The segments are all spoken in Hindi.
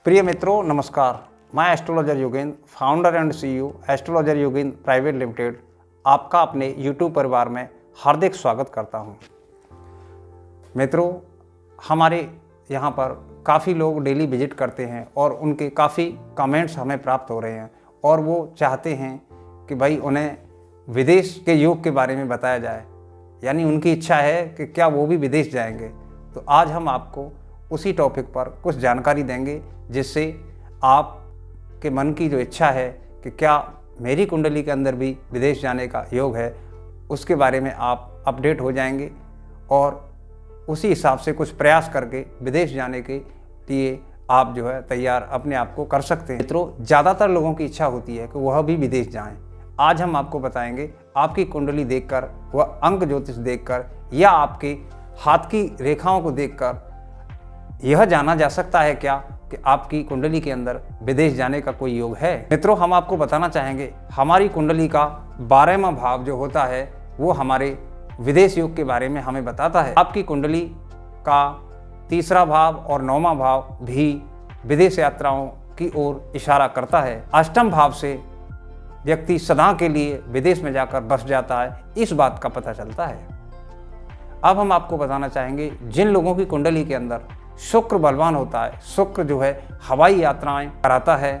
प्रिय मित्रों नमस्कार। मैं astrologer Yogendra, founder and CEO astrologer Yogendra private limited, आपका अपने यूट्यूब परिवार में हार्दिक स्वागत करता हूं। मित्रों, हमारे यहां पर काफ़ी लोग डेली विजिट करते हैं और उनके काफ़ी कमेंट्स हमें प्राप्त हो रहे हैं और वो चाहते हैं कि भाई उन्हें विदेश के योग के बारे में बताया जाए, यानी उनकी इच्छा है कि क्या वो भी विदेश जाएंगे। तो आज हम आपको उसी टॉपिक पर कुछ जानकारी देंगे जिससे आपके मन की जो इच्छा है कि क्या मेरी कुंडली के अंदर भी विदेश जाने का योग है, उसके बारे में आप अपडेट हो जाएंगे और उसी हिसाब से कुछ प्रयास करके विदेश जाने के लिए आप जो है तैयार अपने आप को कर सकते हैं। मित्रों, ज़्यादातर लोगों की इच्छा होती है कि वह भी विदेश जाएं। आज हम आपको बताएंगे आपकी कुंडली देखकर, वह अंक ज्योतिष देखकर या आपके हाथ की रेखाओं को देखकर यह जाना जा सकता है क्या कि आपकी कुंडली के अंदर विदेश जाने का कोई योग है। मित्रों, हम आपको बताना चाहेंगे हमारी कुंडली का 12वां भाव जो होता है वो हमारे विदेश योग के बारे में हमें बताता है। आपकी कुंडली का 3रा भाव और 9वां भाव भी विदेश यात्राओं की ओर इशारा करता है। 8म भाव से व्यक्ति सदा के लिए विदेश में जाकर बस जाता है, इस बात का पता चलता है। अब हम आपको बताना चाहेंगे जिन लोगों की कुंडली के अंदर शुक्र बलवान होता है, शुक्र जो है हवाई यात्राएं कराता है।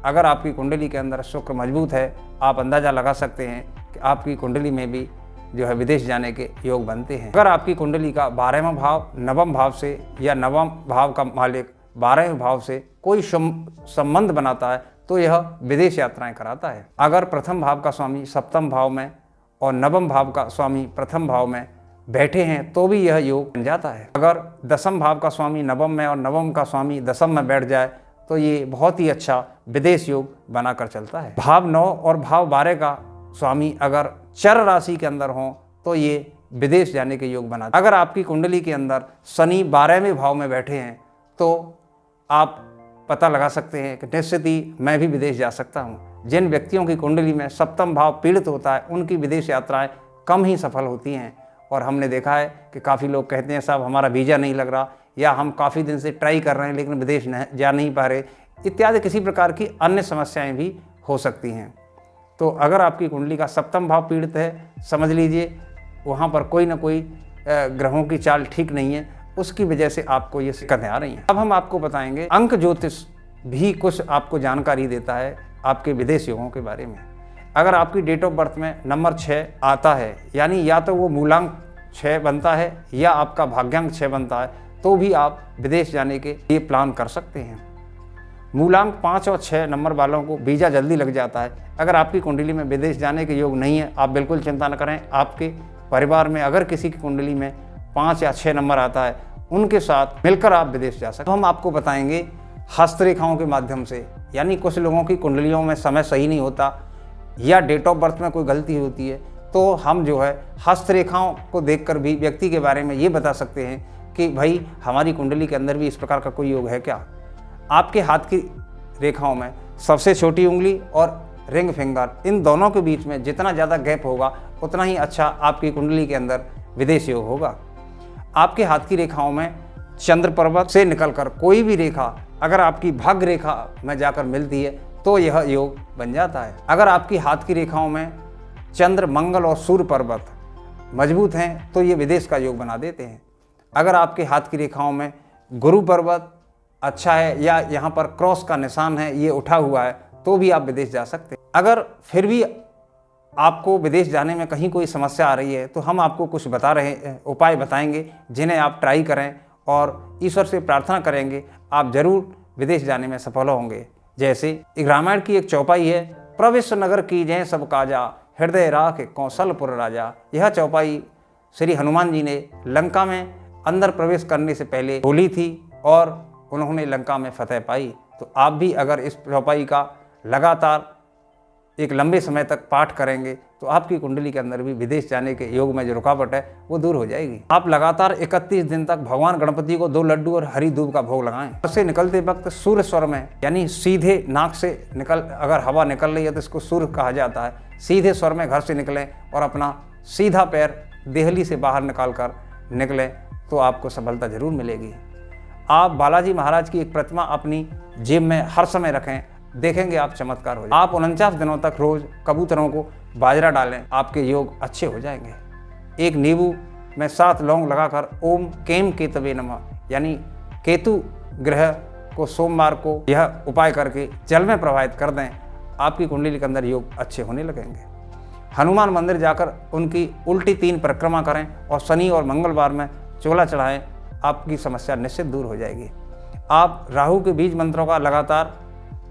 अगर आपकी कुंडली के अंदर शुक्र मजबूत है, आप अंदाज़ा लगा सकते हैं कि आपकी कुंडली में भी जो है विदेश जाने के योग बनते हैं। अगर आपकी कुंडली का 12वां भाव 9वें भाव से या 9वां भाव का मालिक 12वें भाव से कोई संबंध बनाता है तो यह विदेश यात्राएं कराता है। अगर प्रथम भाव का स्वामी 7वें भाव में और 9वें भाव का स्वामी प्रथम भाव में बैठे हैं तो भी यह योग बन जाता है। अगर 10वें भाव का स्वामी 9वें में और 9वें का स्वामी 10वें में बैठ जाए तो ये बहुत ही अच्छा विदेश योग बनाकर चलता है। भाव 9 और भाव 12 का स्वामी अगर चर राशि के अंदर हो तो ये विदेश जाने के योग बनाता है। अगर आपकी कुंडली के अंदर शनि 12वें भाव में बैठे हैं तो आप पता लगा सकते हैं कि निश्चित ही मैं भी विदेश जा सकता हूँ। जिन व्यक्तियों की कुंडली में 7वां भाव पीड़ित होता है उनकी विदेश यात्राएं कम ही सफल होती हैं और हमने देखा है कि काफ़ी लोग कहते हैं साहब हमारा वीज़ा नहीं लग रहा, या हम काफ़ी दिन से ट्राई कर रहे हैं लेकिन विदेश जा नहीं पा रहे, इत्यादि किसी प्रकार की अन्य समस्याएं भी हो सकती हैं। तो अगर आपकी कुंडली का 7वां भाव पीड़ित है, समझ लीजिए वहाँ पर कोई ना कोई ग्रहों की चाल ठीक नहीं है, उसकी वजह से आपको ये दिक्कतें आ रही हैं। अब हम आपको बताएंगे अंक ज्योतिष भी कुछ आपको जानकारी देता है आपके विदेश योगों के बारे में। अगर आपकी डेट ऑफ बर्थ में नंबर 6 आता है, यानी या तो वो मूलांक 6 बनता है या आपका भाग्यांक 6 बनता है, तो भी आप विदेश जाने के लिए प्लान कर सकते हैं। मूलांक 5 और 6 नंबर वालों को वीज़ा जल्दी लग जाता है। अगर आपकी कुंडली में विदेश जाने के योग नहीं है, आप बिल्कुल चिंता न करें। आपके परिवार में अगर किसी की कुंडली में 5 या 6 नंबर आता है, उनके साथ मिलकर आप विदेश जा सकते हैं। हम आपको बताएंगे हस्तरेखाओं के माध्यम से, यानी कुछ लोगों की कुंडलियों में समय सही नहीं होता या डेट ऑफ बर्थ में कोई गलती होती है, तो हम जो है हस्तरेखाओं को देखकर भी व्यक्ति के बारे में ये बता सकते हैं कि भाई हमारी कुंडली के अंदर भी इस प्रकार का कोई योग है क्या। आपके हाथ की रेखाओं में सबसे छोटी उंगली और रिंग फिंगर, इन दोनों के बीच में जितना ज़्यादा गैप होगा उतना ही अच्छा आपकी कुंडली के अंदर विदेश योग होगा। आपके हाथ की रेखाओं में चंद्र पर्वत से निकलकर कोई भी रेखा अगर आपकी भाग्य रेखा में जाकर मिलती है तो यह योग बन जाता है। अगर आपकी हाथ की रेखाओं में चंद्र, मंगल और सूर्य पर्वत मजबूत हैं तो ये विदेश का योग बना देते हैं। अगर आपके हाथ की रेखाओं में गुरु पर्वत अच्छा है या यहाँ पर क्रॉस का निशान है, ये उठा हुआ है, तो भी आप विदेश जा सकते हैं। अगर फिर भी आपको विदेश जाने में कहीं कोई समस्या आ रही है तो हम आपको कुछ उपाय बताएंगे जिन्हें आप ट्राई करें और ईश्वर से प्रार्थना करेंगे, आप जरूर विदेश जाने में सफल होंगे। जैसे रामायण की एक चौपाई है, प्रविश्व नगर की जय सब काजा, हृदय राख कौशलपुर राजा। यह चौपाई श्री हनुमान जी ने लंका में अंदर प्रवेश करने से पहले बोली थी और उन्होंने लंका में फतह पाई। तो आप भी अगर इस चौपाई का लगातार एक लंबे समय तक पाठ करेंगे तो आपकी कुंडली के अंदर भी विदेश जाने के योग में जो रुकावट है वो दूर हो जाएगी। आप लगातार 31 दिन तक भगवान गणपति को 2 लड्डू और हरी दूब का भोग लगाएं। घर से निकलते वक्त सूर्य स्वर में, यानी सीधे नाक से अगर हवा निकल रही है तो इसको सूर्य कहा जाता है, सीधे स्वर में घर से निकलें और अपना सीधा पैर देहली से बाहर निकाल कर निकलें तो आपको सफलता जरूर मिलेगी। आप बालाजी महाराज की एक प्रतिमा अपनी जेब में हर समय रखें, देखेंगे आप चमत्कार हो जाए। आप 49 दिनों तक रोज कबूतरों को बाजरा डालें, आपके योग अच्छे हो जाएंगे। एक नींबू में 7 लौंग लगाकर ओम केम केतवे नमः यानी केतु ग्रह को सोमवार को यह उपाय करके जल में प्रवाहित कर दें, आपकी कुंडली के अंदर योग अच्छे होने लगेंगे। हनुमान मंदिर जाकर उनकी उल्टी 3 परिक्रमा करें और शनि और मंगलवार में चोला चढ़ाएं, आपकी समस्या निश्चित दूर हो जाएगी। आप राहु के बीज मंत्रों का लगातार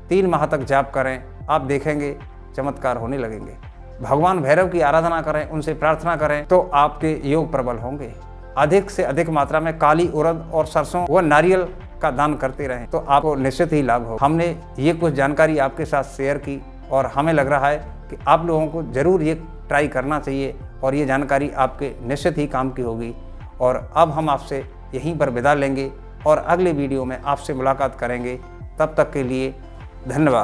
3 माह तक जाप करें, आप देखेंगे चमत्कार होने लगेंगे। भगवान भैरव की आराधना करें, उनसे प्रार्थना करें तो आपके योग प्रबल होंगे। अधिक से अधिक मात्रा में काली उड़द और सरसों व नारियल का दान करते रहें तो आपको निश्चित ही लाभ हो। हमने ये कुछ जानकारी आपके साथ शेयर की और हमें लग रहा है कि आप लोगों को ज़रूर ये ट्राई करना चाहिए और ये जानकारी आपके निश्चित ही काम की होगी। और अब हम आपसे यहीं पर विदा लेंगे और अगले वीडियो में आपसे मुलाकात करेंगे। तब तक के लिए धन्यवाद।